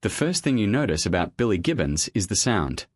The first thing you notice about Billy Gibbons is the sound.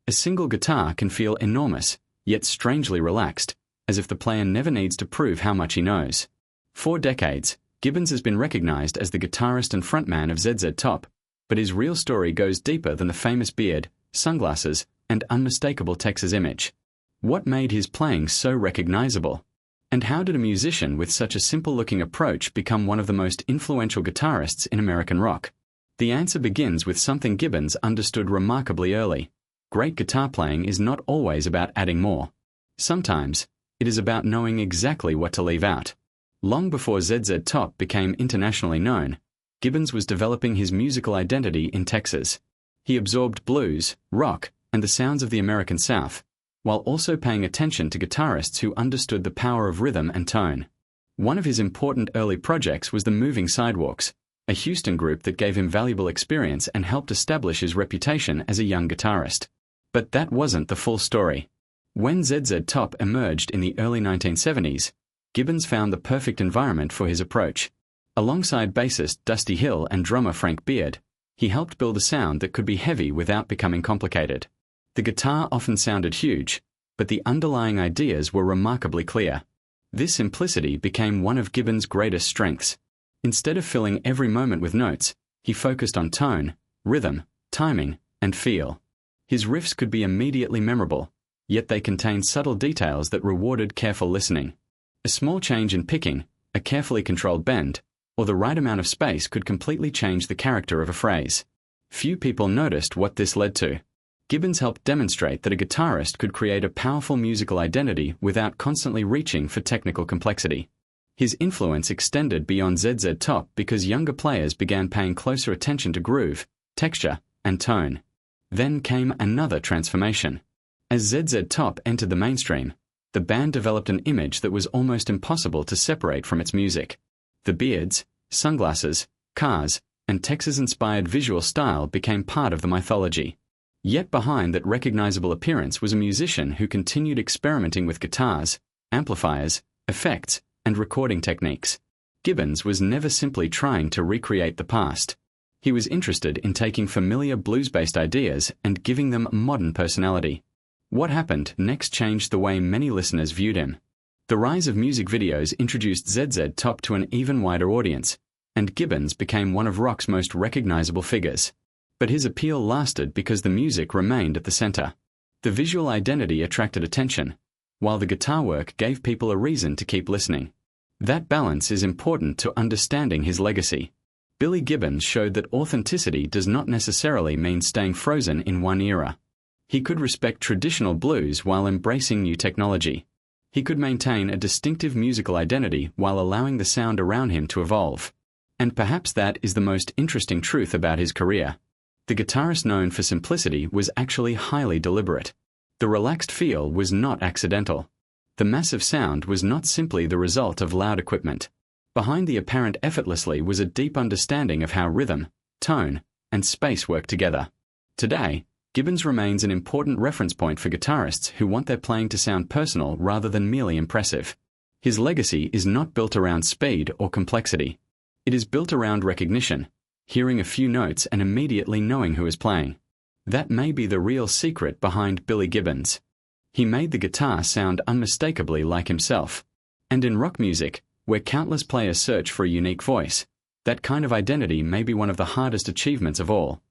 A single guitar can feel enormous, yet strangely relaxed, as if the player never needs to prove how much he knows. For decades, Gibbons has been recognized as the guitarist and frontman of ZZ Top, but his real story goes deeper than the famous beard, sunglasses, and unmistakable Texas image. What made his playing so recognizable? And how did a musician with such a simple-looking approach become one of the most influential guitarists in American rock? The answer begins with something Gibbons understood remarkably early. Great guitar playing is not always about adding more. Sometimes, it is about knowing exactly what to leave out. Long before ZZ Top became internationally known, Gibbons was developing his musical identity in Texas. He absorbed blues, rock, and the sounds of the American South, while also paying attention to guitarists who understood the power of rhythm and tone. One of his important early projects was the Moving Sidewalks, a Houston group that gave him valuable experience and helped establish his reputation as a young guitarist. But that wasn't the full story. When ZZ Top emerged in the early 1970s, Gibbons found the perfect environment for his approach. Alongside bassist Dusty Hill and drummer Frank Beard, he helped build a sound that could be heavy without becoming complicated. The guitar often sounded huge, but the underlying ideas were remarkably clear. This simplicity became one of Gibbons' greatest strengths. Instead of filling every moment with notes, he focused on tone, rhythm, timing, and feel. His riffs could be immediately memorable, yet they contained subtle details that rewarded careful listening. A small change in picking, a carefully controlled bend, or the right amount of space could completely change the character of a phrase. Few people noticed what this led to. Gibbons helped demonstrate that a guitarist could create a powerful musical identity without constantly reaching for technical complexity. His influence extended beyond ZZ Top because younger players began paying closer attention to groove, texture, and tone. Then came another transformation. As ZZ Top entered the mainstream, the band developed an image that was almost impossible to separate from its music. The beards, sunglasses, cars, and Texas-inspired visual style became part of the mythology. Yet behind that recognizable appearance was a musician who continued experimenting with guitars, amplifiers, effects, and recording techniques. Gibbons was never simply trying to recreate the past. He was interested in taking familiar blues-based ideas and giving them modern personality. What happened next changed the way many listeners viewed him. The rise of music videos introduced ZZ Top to an even wider audience, and Gibbons became one of rock's most recognizable figures. But his appeal lasted because the music remained at the center. The visual identity attracted attention, while the guitar work gave people a reason to keep listening. That balance is important to understanding his legacy. Billy Gibbons showed that authenticity does not necessarily mean staying frozen in one era. He could respect traditional blues while embracing new technology. He could maintain a distinctive musical identity while allowing the sound around him to evolve. And perhaps that is the most interesting truth about his career. The guitarist known for simplicity was actually highly deliberate. The relaxed feel was not accidental. The massive sound was not simply the result of loud equipment. Behind the apparent effortlessly was a deep understanding of how rhythm, tone, and space work together. Today, Gibbons remains an important reference point for guitarists who want their playing to sound personal rather than merely impressive. His legacy is not built around speed or complexity. It is built around recognition, hearing a few notes and immediately knowing who is playing. That may be the real secret behind Billy Gibbons. He made the guitar sound unmistakably like himself. And in rock music, where countless players search for a unique voice, that kind of identity may be one of the hardest achievements of all.